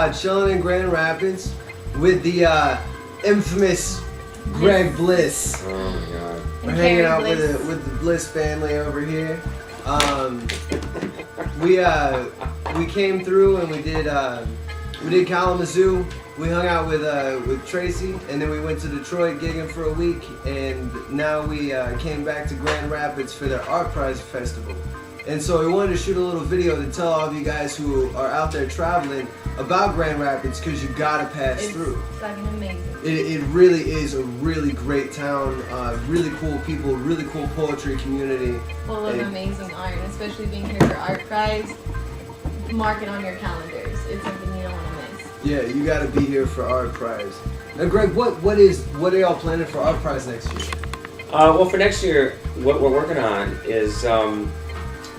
chilling in Grand Rapids with the infamous Greg Bliss. Oh my God. We're hanging out with the Bliss family over here. We came through and we did Kalamazoo. We hung out with Tracy, and then we went to Detroit gigging for a week, and now we came back to Grand Rapids for their Art Prize Festival. And so we wanted to shoot a little video to tell all of you guys who are out there traveling about Grand Rapids, because you gotta pass through. It's fucking amazing. It really is a really great town, really cool people, really cool poetry community. Full of amazing art, and especially being here for Art Prize. Mark it on your calendars. It's something you don't want to miss. Yeah, you gotta be here for Art Prize. Now, Greg, what are y'all planning for Art Prize next year? Well, for next year, what we're working on is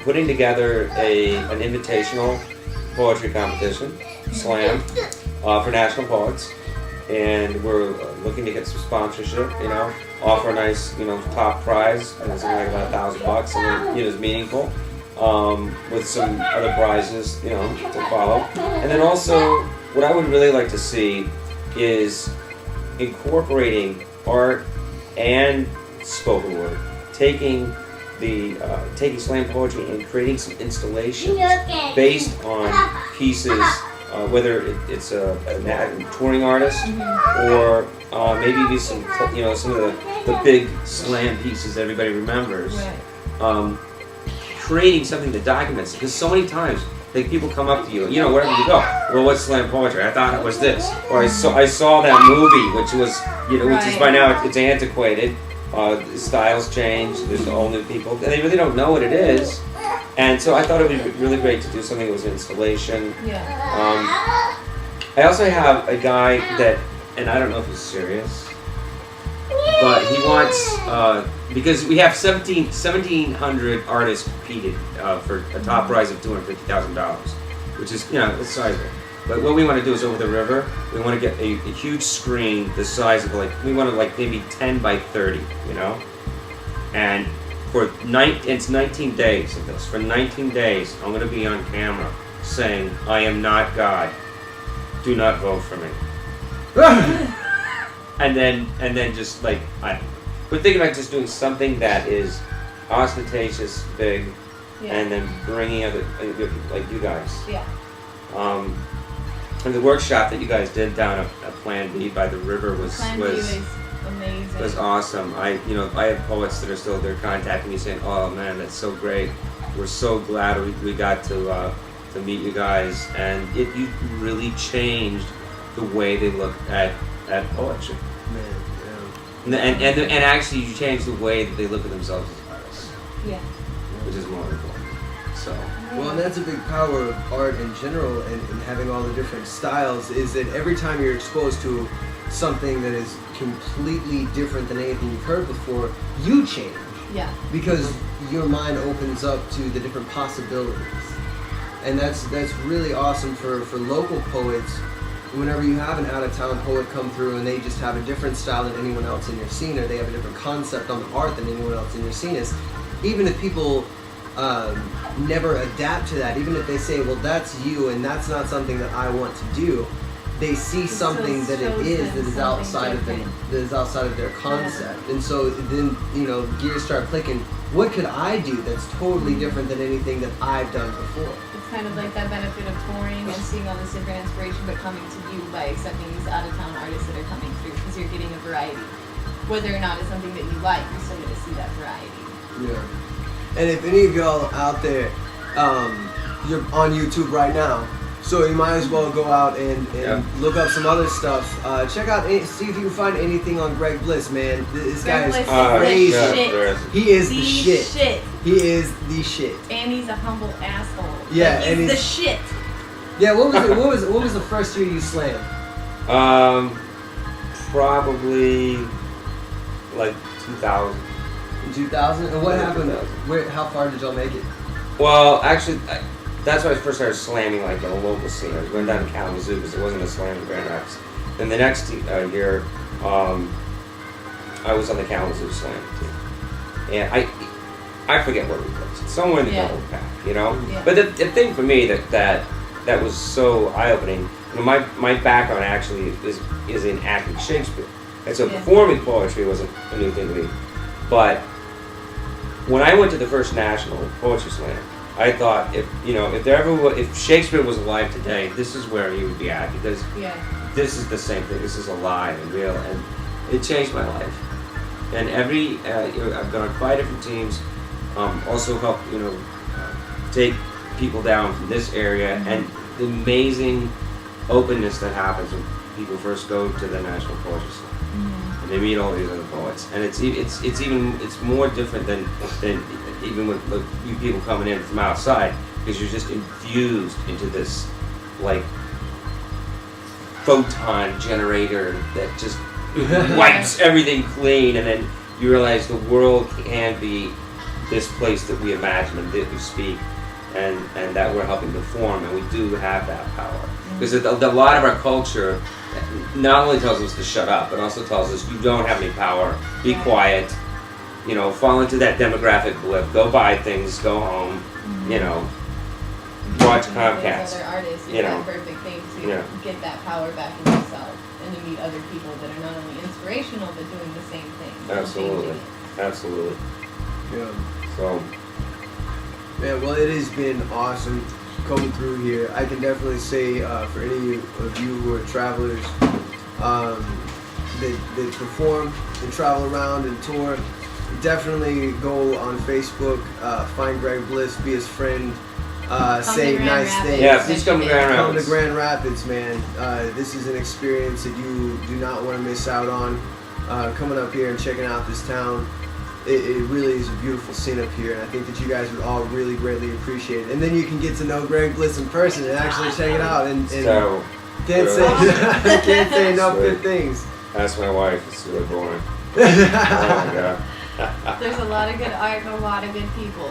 putting together an invitational poetry competition, slam, for national poets, and we're looking to get some sponsorship. Offer a nice, top prize, something like about $1,000, and it's meaningful, with some other prizes, to follow. And then also, what I would really like to see is incorporating art and spoken word, taking slam poetry and creating some installations based on pieces, whether it's a touring artist or maybe even some of the big slam pieces that everybody remembers. Right. Creating something that documents it, because so many times people come up to you, wherever you go. Well, what's slam poetry? I thought it was this, or I saw that movie, which was which is by now it's antiquated. The styles change. There's all new people, and they really don't know what it is. And so I thought it would be really great to do something that was an installation. Yeah. I also have a guy that, and I don't know if he's serious, but he wants, because we have 1,700 artists competed for a top prize of $250,000, which is, it's sizable. But what we want to do is over the river, we want to get a huge screen the size of we want to maybe 10 by 30, And it's 19 days of this. For 19 days, I'm going to be on camera saying, I am not God. Do not vote for me. and then just we're thinking about just doing something that is ostentatious, big, and then bringing other like you guys. Yeah. And the workshop that you guys did down at Plan B by the river was amazing. Was awesome. I have poets that are still there contacting me saying, "Oh man, that's so great. We're so glad we got to meet you guys, and you really changed the way they look at poetry. Man, yeah. And actually, you changed the way that they look at themselves as artists. Yeah. Which is more important. So. Well, and that's a big power of art in general, and having all the different styles, is that every time you're exposed to something that is completely different than anything you've heard before, you change. Yeah. Because your mind opens up to the different possibilities. And that's really awesome for local poets. Whenever you have an out-of-town poet come through and they just have a different style than anyone else in your scene, or they have a different concept on the art than anyone else in your scene, is even if people never adapt to that, even if they say, well, that's you and that's not something that I want to do, they see something that it is that is outside of them, that is outside of their concept. Yeah. And so then, gears start clicking. What could I do that's totally different than anything that I've done before? It's kind of like that benefit of touring and seeing all this different inspiration, but coming to you by accepting these out-of-town artists that are coming through, because you're getting a variety. Whether or not it's something that you like, you're still going to see that variety. Yeah. And if any of y'all out there, you're on YouTube right now, so you might as well go out and look up some other stuff. Check out, see if you can find anything on Greg Bliss, man. This guy is crazy. He is the shit. He is the shit. And he's a humble asshole. Yeah, like, and he's the shit. Yeah, what was the first year you slammed? Probably like 2000. 2000? And what happened? How far did y'all make it? Well, actually, that's when I first started slamming like the local scene. I was going down to Kalamazoo because there wasn't a slam in Grand Rapids. Then the next year, I was on the Kalamazoo slam team, and I forget what we placed. Somewhere in the middle of the pack, Yeah. But the thing for me that was so eye-opening my background actually is in acting Shakespeare, and so Yeah. performing poetry wasn't a new thing to me. But when I went to the first National Poetry Slam, I thought if Shakespeare was alive today, this is where he would be at, because Yeah. this is the same thing. This is alive and real, and it changed my life. And I've gone on 5 different teams. Also helped take people down from this area, and the amazing openness that happens when people first go to the National Poetry Slam, and they meet all these other poets. And it's more different than even with you people coming in from outside, because you're just infused into this like photon generator that just wipes everything clean, and then you realize the world can be this place that we imagine and that we speak, and that we're helping to form, and we do have that power. Because a lot of our culture not only tells us to shut up, but also tells us you don't have any power, be quiet, fall into that demographic blip, go buy things, go home, watch Comcast. Other artists do that perfect thing to get that power back in yourself, and to meet other people that are not only inspirational but doing the same thing. Absolutely. Absolutely. Yeah. So, man, well, it has been awesome coming through here. I can definitely say for any of you who are travelers that perform and travel around and tour, definitely go on Facebook, find Greg Bliss, be his friend, say nice things. yeah, please come to Grand Come Rapids. to Grand Rapids, man. This is an experience that you do not want to miss out on. Coming up here and checking out this town. It really is a beautiful scene up here, and I think that you guys would all really greatly appreciate it. And then you can get to know Greg Bliss in person and actually check it out. And So, can't say enough good things. that's my wife. It's really boring. Oh my god. There's a lot of good art and a lot of good people.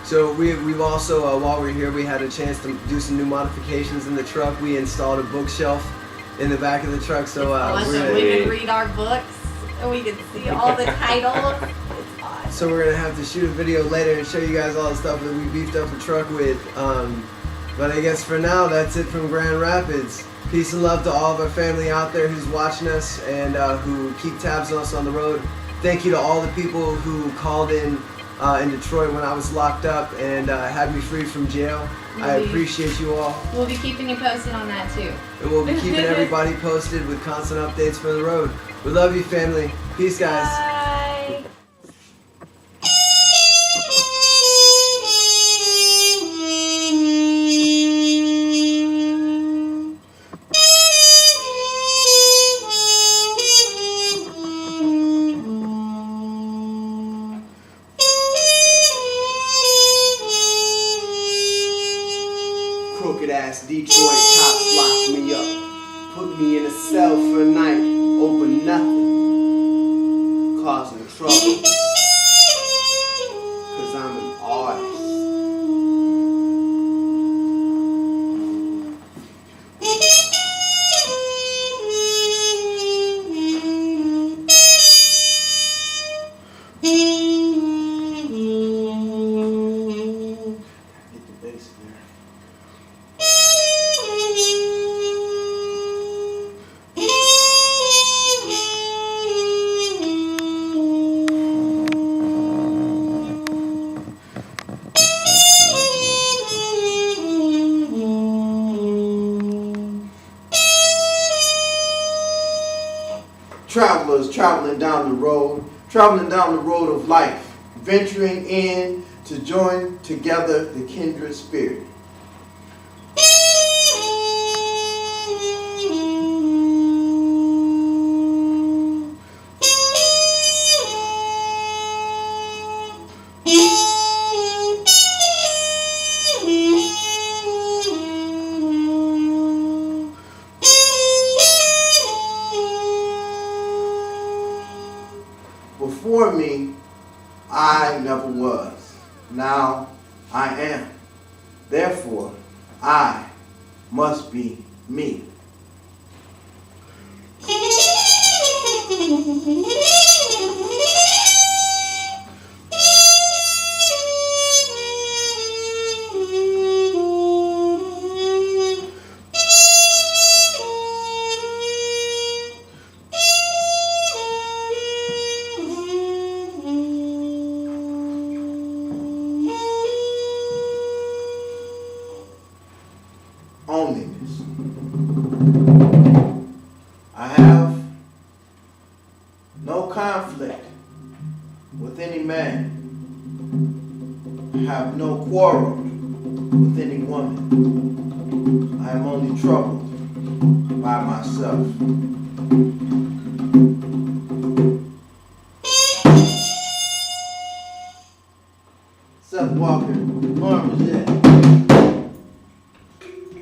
So we've also, while we're here, we had a chance to do some new modifications in the truck. We installed a bookshelf in the back of the truck, so We can read our books, and we can see all the titles. It's awesome. So we're gonna have to shoot a video later and show you guys all the stuff that we beefed up the truck with. But I guess for now, that's it from Grand Rapids. Peace and love to all of our family out there who's watching us and who keep tabs on us on the road. Thank you to all the people who called in Detroit when I was locked up and had me freed from jail. I appreciate you all. We'll be keeping you posted on that too. And we'll be keeping everybody posted with constant updates for the road. We love you, family. Peace, guys. Bye. Crooked ass Detroit cops locked me up. Put me in a cell for a night over nothing. Causing trouble. Cause I'm an artist. Get the bass in there. Travelers traveling down the road of life, venturing in to join together the kindred spirit. Before me, I never was. Now I am. Therefore, I must be me. with any man. I have no quarrel with any woman. I am only troubled by myself. Seth Walker, Orange Jet.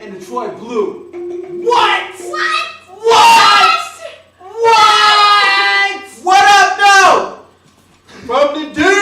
And Detroit Blue. What? What? What? What? What up, though? From the dude.